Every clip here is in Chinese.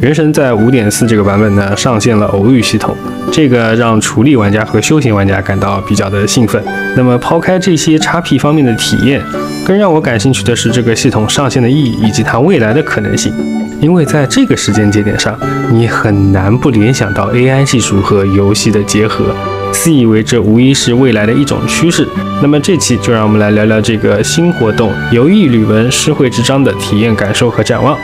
原神在 5.4 这个版本呢上线了偶遇系统，这个让厨力玩家和休闲玩家感到比较的兴奋。那么抛开这些XP 方面的体验，更让我感兴趣的是这个系统上线的意义以及它未来的可能性。因为在这个时间节点上，你很难不联想到 AI 技术和游戏的结合，自以为这无疑是未来的一种趋势。那么这期就让我们来聊聊这个新活动游艺旅文诗绘之章的体验感受和展望。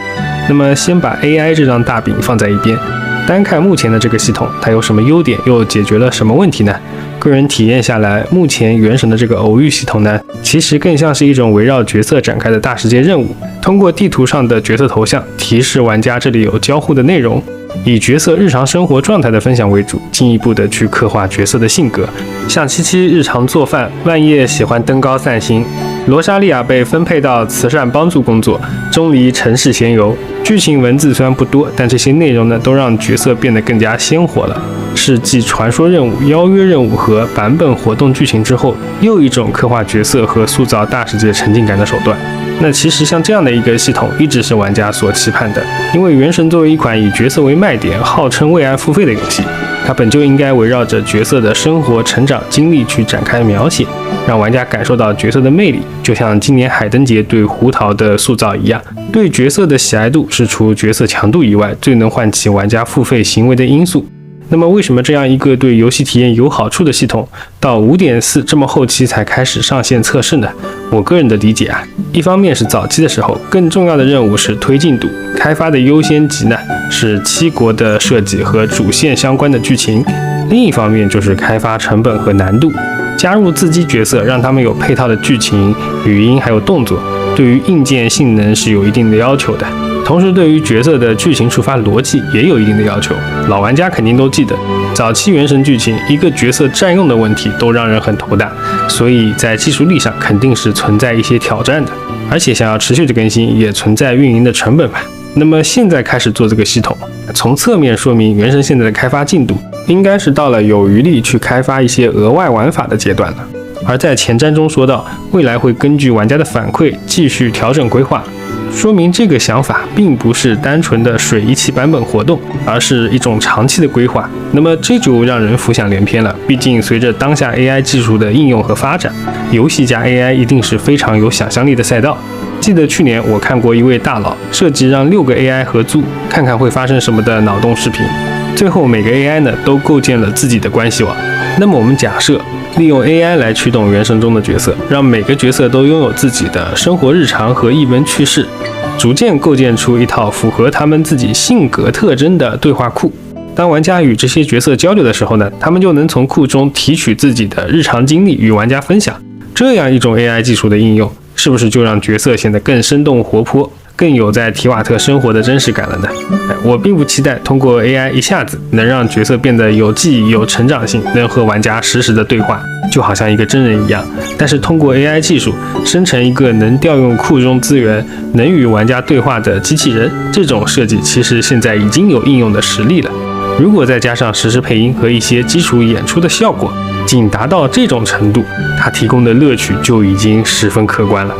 那么先把 AI 这张大饼放在一边，单看目前的这个系统，它有什么优点，又解决了什么问题呢？个人体验下来，目前原神的这个偶遇系统呢，其实更像是一种围绕角色展开的大世界任务，通过地图上的角色头像提示玩家这里有交互的内容，以角色日常生活状态的分享为主，进一步的去刻画角色的性格。像七七日常做饭，万叶喜欢登高散心，罗莎莉亚被分配到慈善帮助工作，钟离城市闲游。剧情文字虽然不多，但这些内容呢，都让角色变得更加鲜活了，是继传说任务、邀约任务和版本活动剧情之后，又一种刻画角色和塑造大世界沉浸感的手段。那其实像这样的一个系统，一直是玩家所期盼的，因为原神作为一款以角色为卖点、号称为爱付费的游戏，它本就应该围绕着角色的生活、成长经历去展开描写，让玩家感受到角色的魅力，就像今年海灯节对胡桃的塑造一样。对角色的喜爱度是除角色强度以外最能唤起玩家付费行为的因素。那么为什么这样一个对游戏体验有好处的系统，到 5.4 这么后期才开始上线测试呢？我个人的理解一方面是早期的时候，更重要的任务是推进度，开发的优先级呢是七国的设计和主线相关的剧情；另一方面就是开发成本和难度，加入自机角色，让他们有配套的剧情、语音还有动作，对于硬件性能是有一定的要求的。同时对于角色的剧情触发逻辑也有一定的要求，老玩家肯定都记得，早期原神剧情一个角色占用的问题都让人很头大，所以在技术力上肯定是存在一些挑战的，而且想要持续的更新也存在运营的成本嘛。那么现在开始做这个系统，从侧面说明原神现在的开发进度应该是到了有余力去开发一些额外玩法的阶段了。而在前瞻中说到，未来会根据玩家的反馈继续调整规划，说明这个想法并不是单纯的水一期版本活动，而是一种长期的规划。那么这就让人浮想联翩了，毕竟随着当下 AI 技术的应用和发展，游戏加 AI 一定是非常有想象力的赛道。记得去年我看过一位大佬设计让6个 AI 合租，看看会发生什么的脑洞视频，最后每个 AI 呢都构建了自己的关系网。那么我们假设利用 AI 来驱动原神中的角色，让每个角色都拥有自己的生活日常和译文趣事，逐渐构建出一套符合他们自己性格特征的对话库。当玩家与这些角色交流的时候呢，他们就能从库中提取自己的日常经历与玩家分享。这样一种 AI 技术的应用，是不是就让角色显得更生动活泼，更有在提瓦特生活的真实感了呢？我并不期待通过 AI 一下子能让角色变得有记忆、有成长性，能和玩家实时的对话，就好像一个真人一样。但是通过 AI 技术生成一个能调用库中资源、能与玩家对话的机器人，这种设计其实现在已经有应用的实力了。如果再加上实时配音和一些基础演出的效果，仅达到这种程度，它提供的乐趣就已经十分可观了。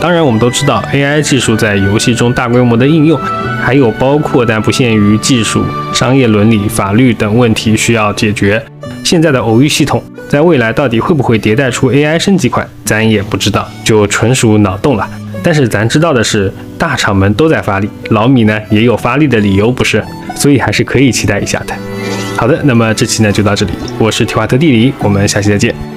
当然我们都知道 AI 技术在游戏中大规模的应用，还有包括但不限于技术、商业伦理、法律等问题需要解决。现在的偶遇系统在未来到底会不会迭代出 AI 升级款，咱也不知道，就纯属脑洞了。但是咱知道的是，大厂们都在发力，老米呢也有发力的理由，不是？所以还是可以期待一下的。好的，那么这期呢就到这里，我是提瓦特地理，我们下期再见。